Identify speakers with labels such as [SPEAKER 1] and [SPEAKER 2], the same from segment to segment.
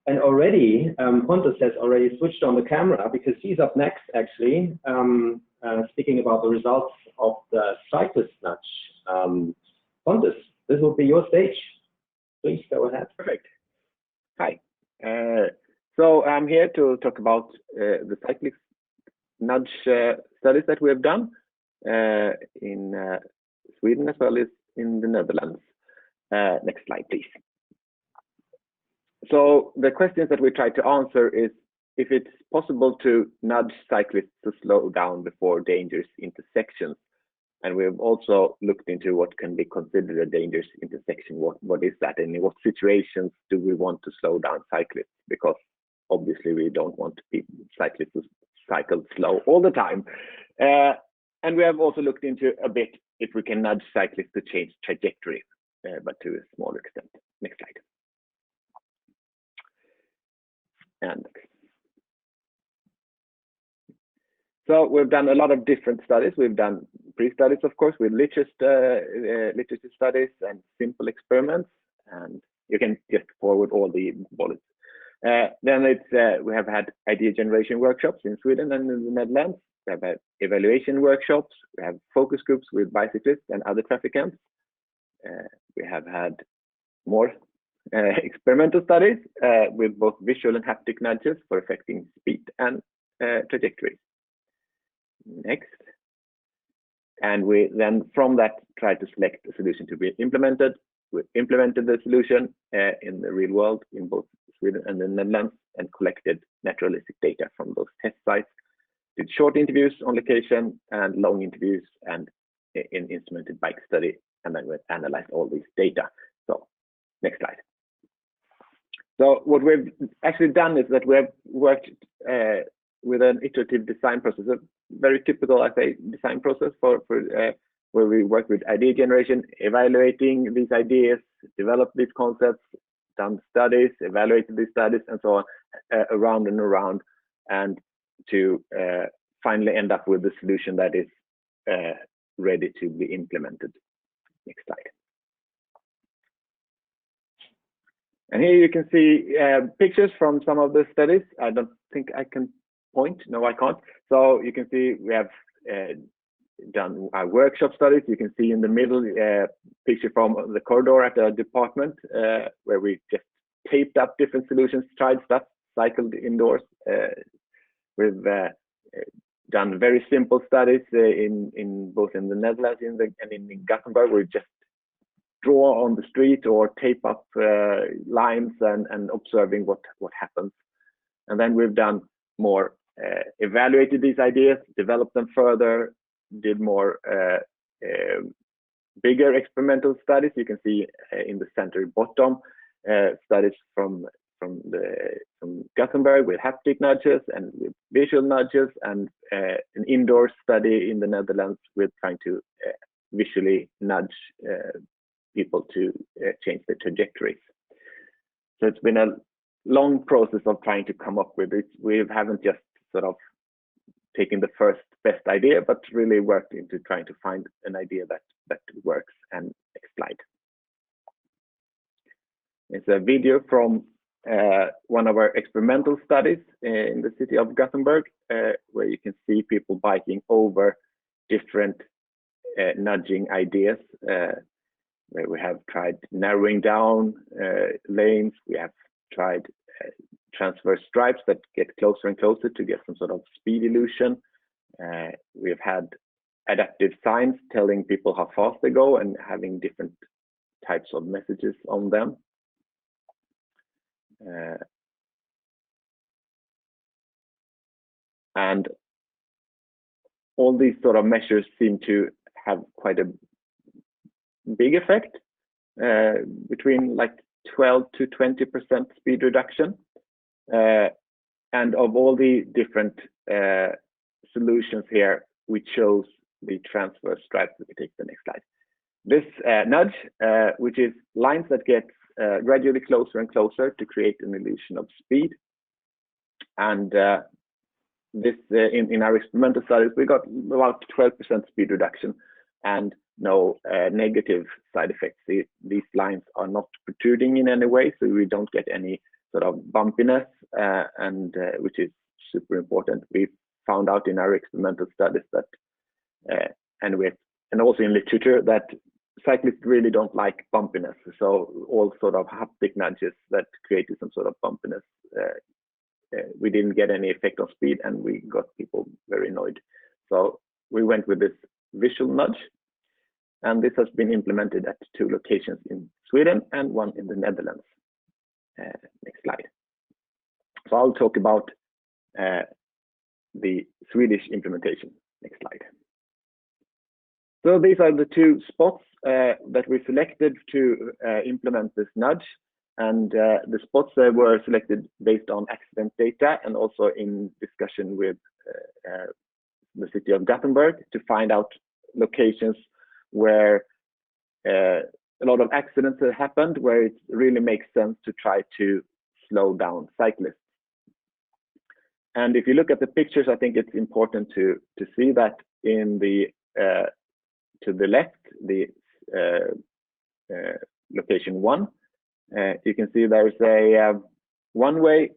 [SPEAKER 1] And already, Pontus has already switched on the camera because he's up next, actually, speaking about the results of the cyclist nudge. Pontus, this will be your stage. Please go ahead.
[SPEAKER 2] Perfect. Hi. So I'm here to talk about the cyclist nudge studies that we have done in Sweden as well as in the Netherlands. Next slide, please. So the questions that we try to answer is if it's possible to nudge cyclists to slow down before dangerous intersections. And we've also looked into what can be considered a dangerous intersection. What is that, and in what situations do we want to slow down cyclists? Because obviously we don't want cyclists to cycle slow all the time. And we have also looked into a bit if we can nudge cyclists to change trajectory, but to a smaller extent. Next slide. And so we've done a lot of different studies. We've done pre-studies, of course, with literature studies and simple experiments. And you can just forward all the bullets. Then we have had idea generation workshops in Sweden and in the Netherlands. We have had evaluation workshops. We have focus groups with bicyclists and other traffickants. We have had more experimental studies with both visual and haptic nudges for affecting speed and trajectory. Next. And we then from that try to select a solution to be implemented. We implemented the solution in the real world in both Sweden and the Netherlands and collected naturalistic data from those test sites. Did short interviews on location and long interviews and in instrumented bike study, and then we analyzed all these data. So next slide. So what we've actually done is that we have worked with an iterative design process, a very typical, I say, design process for where we work with idea generation, evaluating these ideas, develop these concepts, done studies, evaluated these studies, and so on, around and around, and to finally end up with the solution that is ready to be implemented. Next slide. And here you can see pictures from some of the studies. I don't think I can point. No, I can't. So you can see we have done our workshop studies. You can see in the middle picture from the corridor at the department where we just taped up different solutions, tried stuff, cycled indoors. We've done very simple studies in both in the Netherlands and in Gothenburg. We just draw on the street or tape up lines and observing what happens. And then we've done more evaluated these ideas, developed them further, did more bigger experimental studies. You can see in the center bottom studies from Gothenburg with haptic nudges and with visual nudges, and an indoor study in the Netherlands with trying to visually nudge people to change their trajectories. So it's been a long process of trying to come up with it. We haven't just sort of taken the first best idea, but really worked into trying to find an idea that works. And next slide. It's a video from one of our experimental studies in the city of Gothenburg, where you can see people biking over different nudging ideas, where we have tried narrowing down lanes. We have tried transverse stripes that get closer and closer to get some sort of speed illusion. We've had adaptive signs telling people how fast they go and having different types of messages on them. And all these sort of measures seem to have quite a big effect, between like 12 to 20% speed reduction. And of all the different solutions here, we chose the transverse stripes. We can take the next slide. This nudge, which is lines that get gradually closer and closer to create an illusion of speed. And this in our experimental studies, we got about 12% speed reduction. And no negative side effects. These lines are not protruding in any way, so we don't get any sort of bumpiness, and which is super important. We found out in our experimental studies that, and also in literature, that cyclists really don't like bumpiness. So all sort of haptic nudges that created some sort of bumpiness, we didn't get any effect on speed, and we got people very annoyed. So we went with this visual nudge, and this has been implemented at 2 locations in Sweden and 1 in the Netherlands. Next slide. So I'll talk about the Swedish implementation. Next slide. So these are the 2 spots that we selected to implement this nudge. And the spots were selected based on accident data and also in discussion with the city of Gothenburg to find out locations where a lot of accidents have happened, where it really makes sense to try to slow down cyclists. And if you look at the pictures, I think it's important to see that in the to the left, the location 1, you can see there's a one-way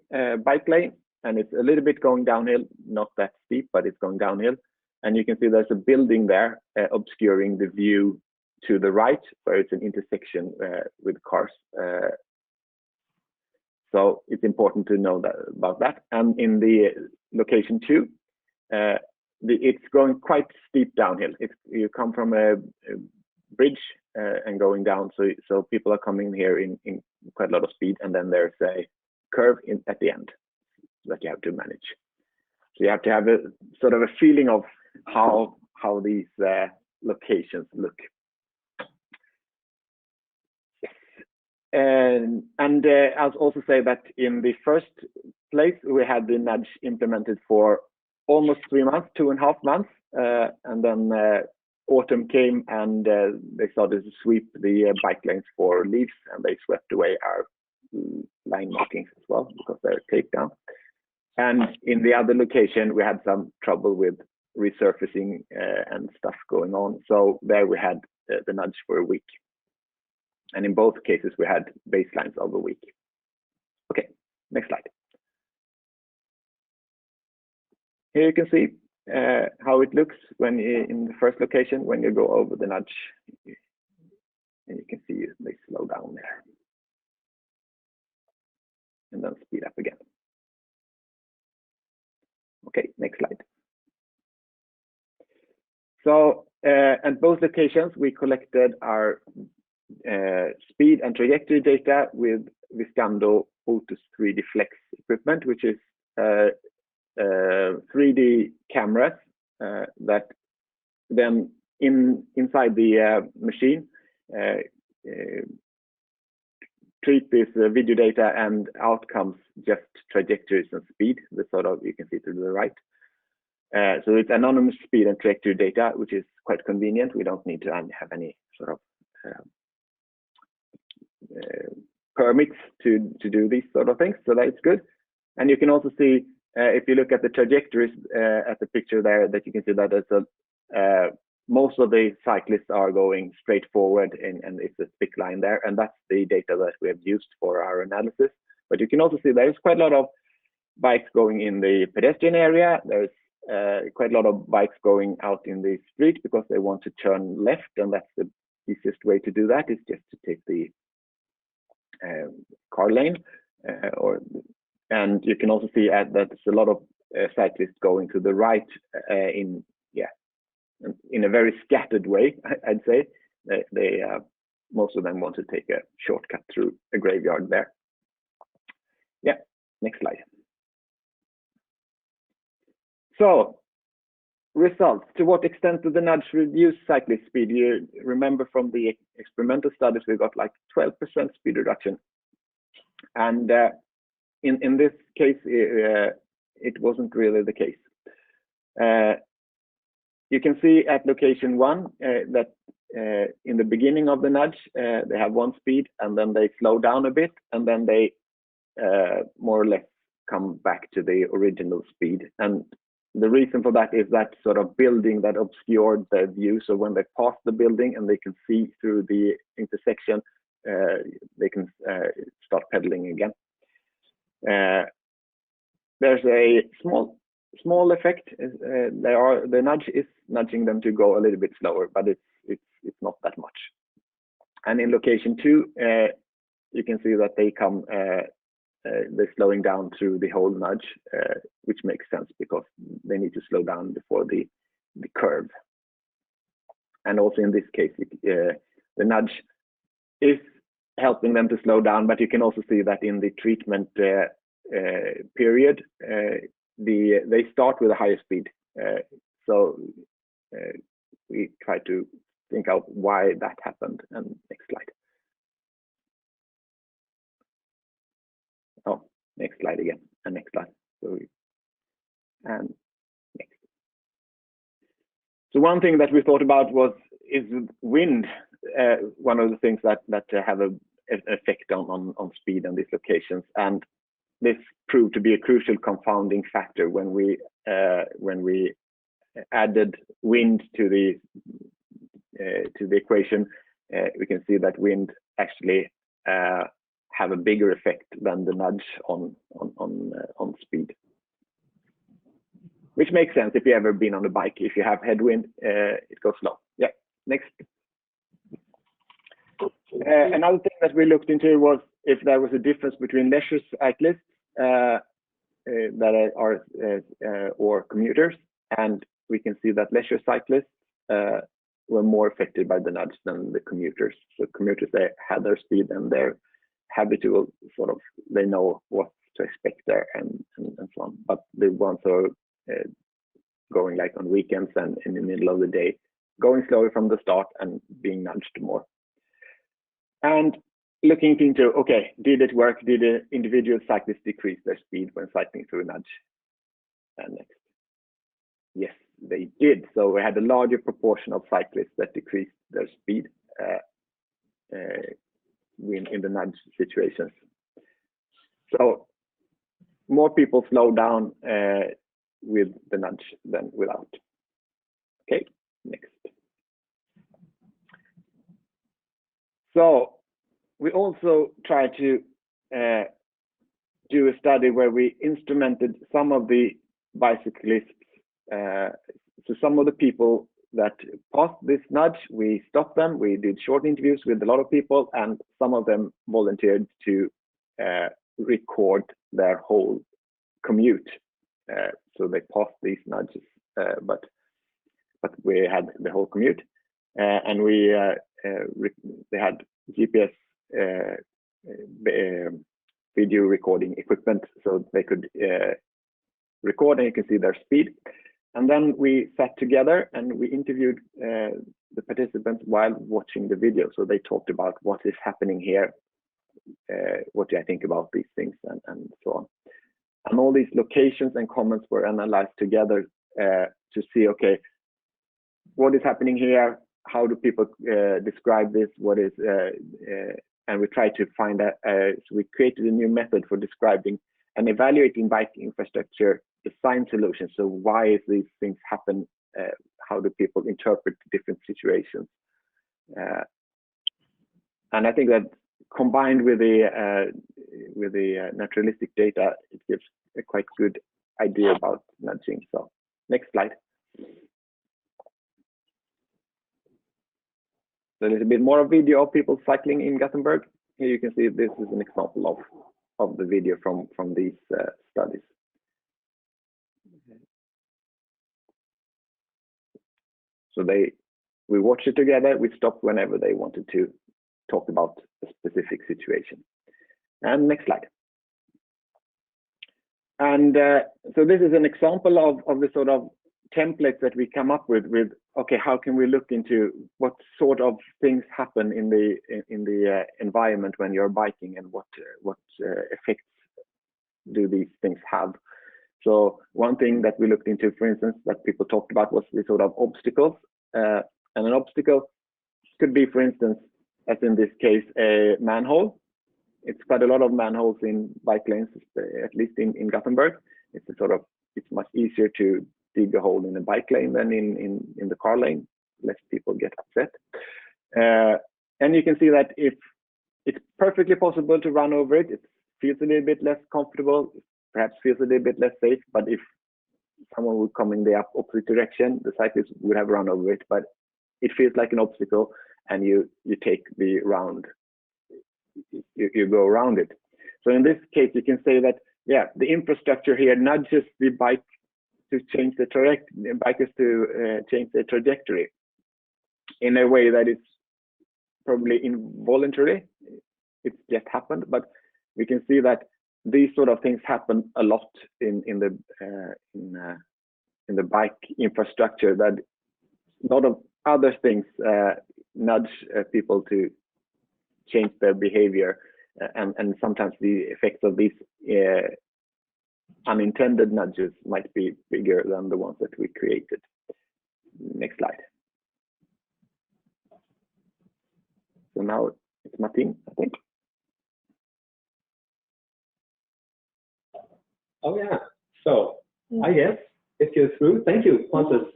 [SPEAKER 2] bike lane, and it's a little bit going downhill, not that steep, but it's going downhill. And you can see there's a building there obscuring the view to the right, where it's an intersection with cars. So it's important to know about that. And in the location 2, it's going quite steep downhill. You come from a bridge and going down, so people are coming here in quite a lot of speed, and then there's a curve at the end that you have to manage. So you have to have a sort of a feeling of how these locations look. And I'll also say that in the first place, we had the nudge implemented for almost 3 months, 2.5 months, and then autumn came, and they started to sweep the bike lanes for leaves, and they swept away our line markings as well because they're taped down. And in the other location, we had some trouble with resurfacing and stuff going on. So there we had the nudge for a week. And in both cases, we had baselines of a week. Okay, next slide. Here you can see how it looks when in the first location, when you go over the nudge. And you can see they slow down there. And then speed up again. Okay, next slide. So at both locations, we collected our speed and trajectory data with Viscando Otus 3D Flex equipment, which is 3D cameras that then inside the machine treat this video data, and out comes just trajectories and speed. The sort of, you can see to the right. So it's anonymous speed and trajectory data, which is quite convenient. We don't need to have any sort of permits to do these sort of things, so that's good. And you can also see, if you look at the trajectories at the picture there, that you can see that there's most of the cyclists are going straight forward, and it's a thick line there, and that's the data that we have used for our analysis. But you can also see there's quite a lot of bikes going in the pedestrian area. There's quite a lot of bikes going out in the street because they want to turn left, and that's the easiest way to do that, is just to take the car lane. And you can also see that there's a lot of cyclists going to the right in a very scattered way, I'd say. They most of them want to take a shortcut through a graveyard there. Yeah, next slide. So, results. To what extent did the nudge reduce cyclist speed? You remember from the experimental studies, we got like 12% speed reduction. And in this case, it wasn't really the case. You can see at location 1 that in the beginning of the nudge, they have one speed, and then they slow down a bit, and then they more or less come back to the original speed. And the reason for that is that sort of building that obscured their view. So when they pass the building and they can see through the intersection, they can start pedaling again. There's a small effect. The nudge is nudging them to go a little bit slower, but it's not that much. And in location 2, you can see that they're slowing down through the whole nudge, which makes sense because they need to slow down before the curve. And also in this case, the nudge is helping them to slow down, but you can also see that in the treatment period, they start with a higher speed. So we try to think out why that happened. And next slide. Oh, next slide again, and next slide. And next. So one thing that we thought about is wind. One of the things that have an effect on speed and these locations, and this proved to be a crucial confounding factor when we added wind to the equation. We can see that wind actually have a bigger effect than the nudge on speed, which makes sense if you ever been on a bike. If you have headwind, it goes slow. Yeah, next. Another thing that we looked into was if there was a difference between leisure cyclists that are or commuters, and we can see that leisure cyclists were more affected by the nudge than the commuters. So commuters, they had their speed and their habitual sort of, they know what to expect there and so on. But the ones who are going like on weekends and in the middle of the day, going slower from the start and being nudged more. And looking into, okay, did it work? Did the individual cyclists decrease their speed when cycling through a nudge? And next. Yes, they did. So we had a larger proportion of cyclists that decreased their speed in the nudge situations. So more people slow down with the nudge than without. Okay, next. So we also tried to do a study where we instrumented some of the bicyclists. So some of the people that passed this nudge, we stopped them. We did short interviews with a lot of people, and some of them volunteered to record their whole commute. So they passed these nudges, but we had the whole commute, and they had GPS video recording equipment, so they could record, and you can see their speed. And then we sat together and we interviewed the participants while watching the video. So they talked about what is happening here, what do I think about these things, and so on. And all these locations and comments were analyzed together to see, okay, what is happening here? How do people describe this? What is, and we tried to find that, so we created a new method for describing and evaluating bike infrastructure design solutions. So why is these things happen? How do people interpret different situations? And I think that combined with the naturalistic data, it gives a quite good idea about nudging. So next slide. So a little bit more of video of people cycling in Gothenburg. Here you can see this is an example of the video from these studies. So we watched it together. We stopped whenever they wanted to talk about a specific situation. And next slide. And so this is an example of the sort of templates that we come up with okay, how can we look into what sort of things happen in the environment when you're biking, and what effects do these things have? So one thing that we looked into, for instance, that people talked about was the sort of obstacles. And an obstacle could be, for instance, as in this case, a manhole. It's quite a lot of manholes in bike lanes, at least in Gothenburg. It's much easier to dig a hole in the bike lane than in the car lane. Less people get upset. And you can see that if it's perfectly possible to run over it, it feels a little bit less comfortable, perhaps feels a little bit less safe. But if someone would come in the opposite direction, the cyclist would have run over it. But it feels like an obstacle, and you take the round. You go around it. So in this case, you can say that, yeah, the infrastructure here nudges the bike to change the bikers to change their trajectory in a way that is probably involuntary. It's just happened, but we can see that these sort of things happen a lot in the bike infrastructure. That a lot of other things nudge people to change their behavior, and sometimes the effects of these unintended nudges might be bigger than the ones that we created. Next slide. So now it's Matin, I think.
[SPEAKER 1] Oh yeah. So I guess if you're through, thank you, Pontus.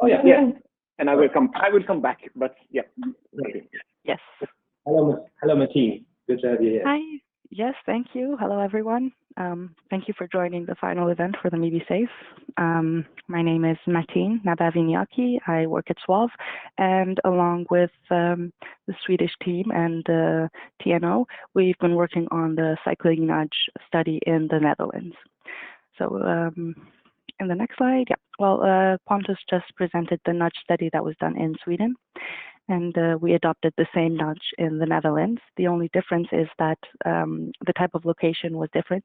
[SPEAKER 2] Oh yeah, yeah. And I will come back, but yeah.
[SPEAKER 3] Yes.
[SPEAKER 1] Hello, Matin. Good to have you here.
[SPEAKER 3] Hi. Yes, thank you. Hello, everyone. Thank you for joining the final event for the MeBeSafe. My name is Matin Nabavi Niaki. I work at SWOV, and along with the Swedish team and TNO, we've been working on the cycling nudge study in the Netherlands. So in the next slide, yeah. Well, Pontus just presented the nudge study that was done in Sweden, and we adopted the same nudge in the Netherlands. The only difference is that the type of location was different,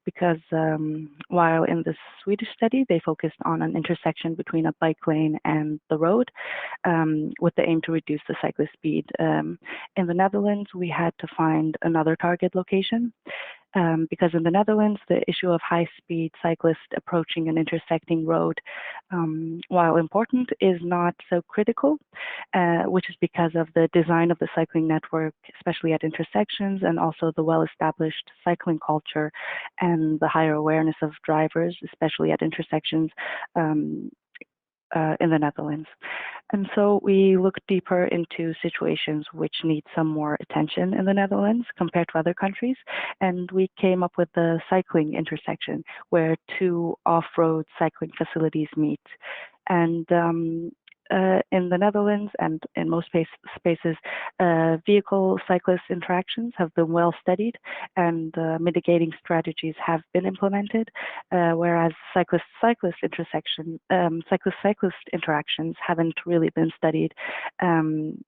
[SPEAKER 3] because while in the Swedish study, they focused on an intersection between a bike lane and the road with the aim to reduce the cyclist speed. In the Netherlands, we had to find another target location. Because in the Netherlands, the issue of high-speed cyclists approaching an intersecting road, while important, is not so critical, which is because of the design of the cycling network, especially at intersections, and also the well-established cycling culture and the higher awareness of drivers, especially at intersections in the Netherlands. And so we looked deeper into situations which need some more attention in the Netherlands compared to other countries. And we came up with the cycling intersection, where two off-road cycling facilities meet. And in the Netherlands and in most spaces, vehicle-cyclist interactions have been well studied, and mitigating strategies have been implemented, whereas cyclist-cyclist interactions haven't really been studied. And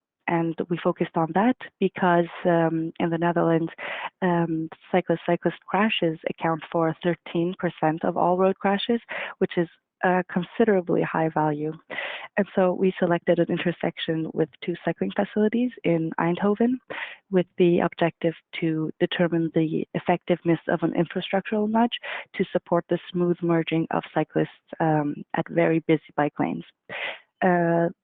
[SPEAKER 3] we focused on that because in the Netherlands, cyclist-cyclist crashes account for 13% of all road crashes, which is considerably high value. And so we selected an intersection with two cycling facilities in Eindhoven, with the objective to determine the effectiveness of an infrastructural nudge to support the smooth merging of cyclists at very busy bike lanes.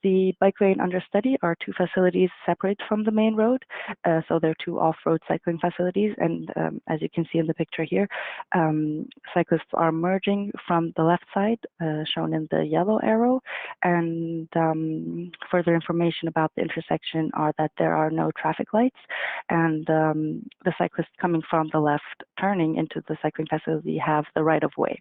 [SPEAKER 3] The bike lane under study are two facilities separate from the main road. So they're two off-road cycling facilities. And as you can see in the picture here, cyclists are merging from the left side, shown in the yellow arrow. And further information about the intersection are that there are no traffic lights. And the cyclists coming from the left turning into the cycling facility have the right of way.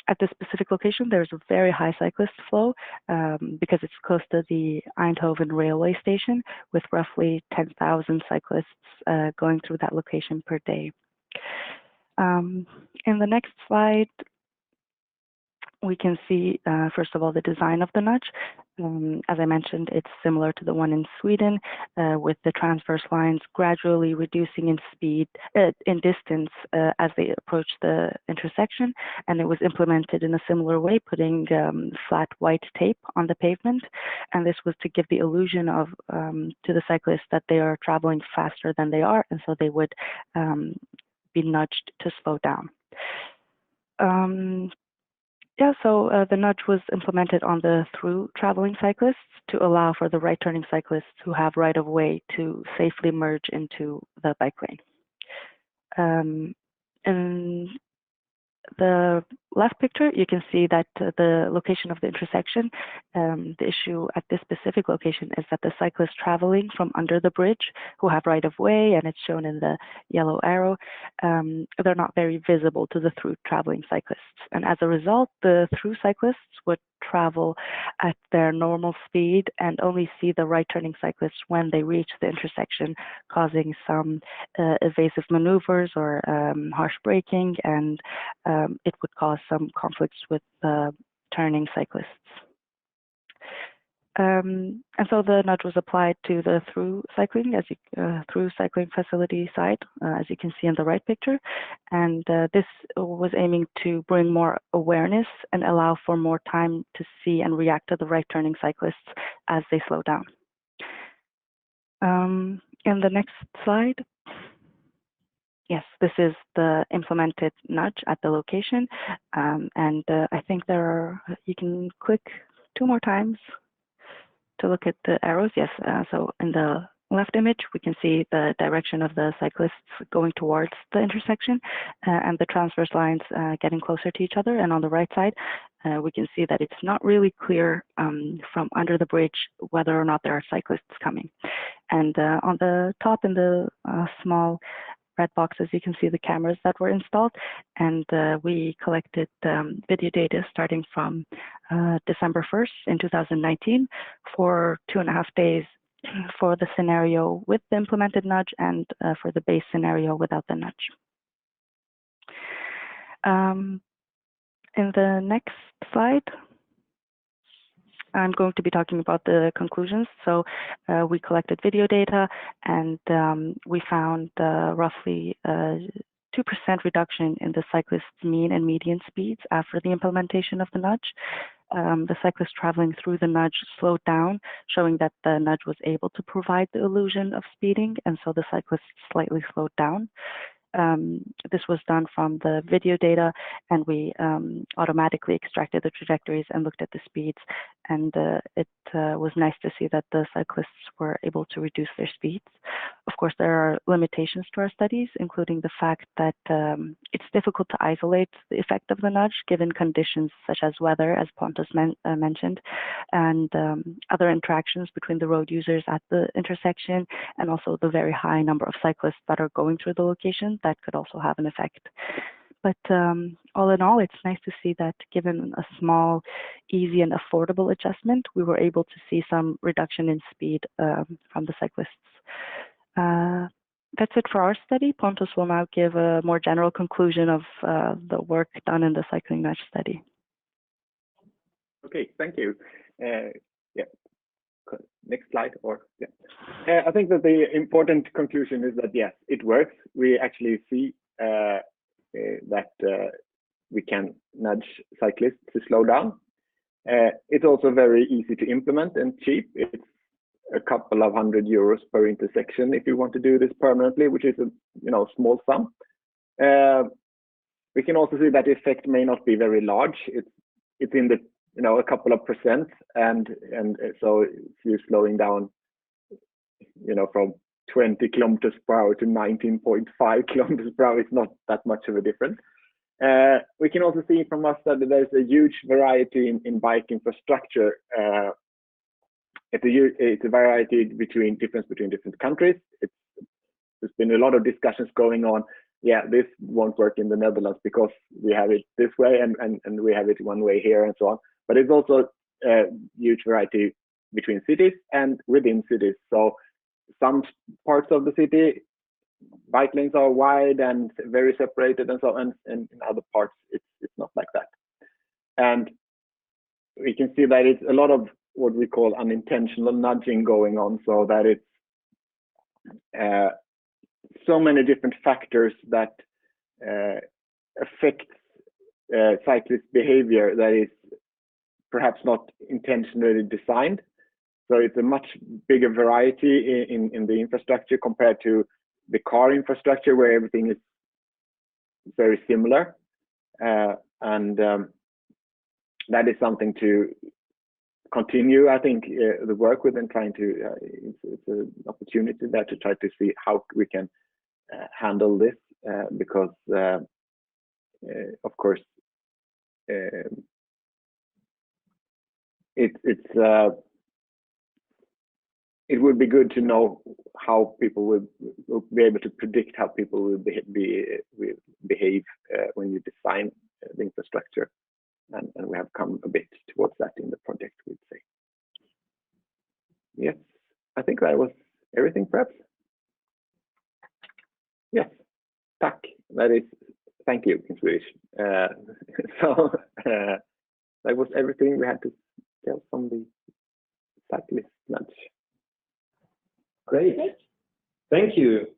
[SPEAKER 3] At this specific location, there's a very high cyclist flow because it's close to the Eindhoven railway station, with roughly 10,000 cyclists going through that location per day. In the next slide, we can see, first of all, the design of the nudge. As I mentioned, it's similar to the one in Sweden, with the transverse lines gradually reducing in speed, in distance as they approach the intersection. And it was implemented in a similar way, putting flat white tape on the pavement. And this was to give the illusion of to the cyclists that they are traveling faster than they are, and so they would be nudged to slow down. So the nudge was implemented on the through traveling cyclists to allow for the right turning cyclists who have right of way to safely merge into the bike lane. And the left picture, you can see that the location of the intersection, the issue at this specific location is that the cyclists traveling from under the bridge who have right of way, and it's shown in the yellow arrow, they're not very visible to the through traveling cyclists. And as a result, the through cyclists would travel at their normal speed and only see the right turning cyclists when they reach the intersection, causing some evasive maneuvers or harsh braking, and it would cause some conflicts with turning cyclists. And so the nudge was applied to the through cycling facility side, as you can see in the right picture. And this was aiming to bring more awareness and allow for more time to see and react to the right turning cyclists as they slow down. In the next slide, yes, this is the implemented nudge at the location. And I think you can click 2 more times to look at the arrows. Yes, so in the left image, we can see the direction of the cyclists going towards the intersection and the transverse lines getting closer to each other. And on the right side, we can see that it's not really clear from under the bridge whether or not there are cyclists coming. And on the top in the small red boxes, you can see the cameras that were installed, and we collected video data starting from December 1st in 2019 for 2.5 days for the scenario with the implemented nudge and for the base scenario without the nudge. In the next slide, I'm going to be talking about the conclusions. So we collected video data, and we found roughly 2% reduction in the cyclists' mean and median speeds after the implementation of the nudge. The cyclists traveling through the nudge slowed down, showing that the nudge was able to provide the illusion of speeding, and so the cyclists slightly slowed down. This was done from the video data, and we automatically extracted the trajectories and looked at the speeds, and it was nice to see that the cyclists were able to reduce their speeds. Of course, there are limitations to our studies, including the fact that it's difficult to isolate the effect of the nudge given conditions such as weather, as Pontus mentioned, and other interactions between the road users at the intersection, and also the very high number of cyclists that are going through the location that could also have an effect. But all in all, it's nice to see that given a small, easy and affordable adjustment, we were able to see some reduction in speed from the cyclists. That's it for our study. Pontus will now give a more general conclusion of the work done in the cycling nudge study.
[SPEAKER 2] Okay, thank you. Yeah. Next slide, or yeah. I think that the important conclusion is that yes, it works. We actually see that we can nudge cyclists to slow down. It's also very easy to implement and cheap. It's a couple of €100 per intersection if you want to do this permanently, which is a small sum. We can also see that the effect may not be very large. It's in the a couple of percent, and so if you're slowing down from 20 kilometers per hour to 19.5 kilometers per hour, it's not that much of a difference. We can also see from us that there's a huge variety in bike infrastructure. It's a variety between different countries. There's been a lot of discussions going on. Yeah, this won't work in the Netherlands because we have it this way and we have it one way here and so on. But it's also a huge variety between cities and within cities. So some parts of the city, bike lanes are wide and very separated and so on, and in other parts it's not like that. And we can see that it's a lot of what we call unintentional nudging going on, so that it's so many different factors that affect cyclist behavior that is perhaps not intentionally designed. So it's a much bigger variety in the infrastructure compared to the car infrastructure, where everything is very similar. And that is something to continue, I think, the work with, and trying to, it's an opportunity there to try to see how we can handle this, because of course, it would be good to know how people will be able to predict how people will behave when you design the infrastructure, and we have come a bit towards that in the project, we'd say. Yes, I think that was everything, perhaps. Yes, tack. That is thank you in Swedish. So that was everything we had to tell from the cyclist lunch.
[SPEAKER 1] Great. Thank you.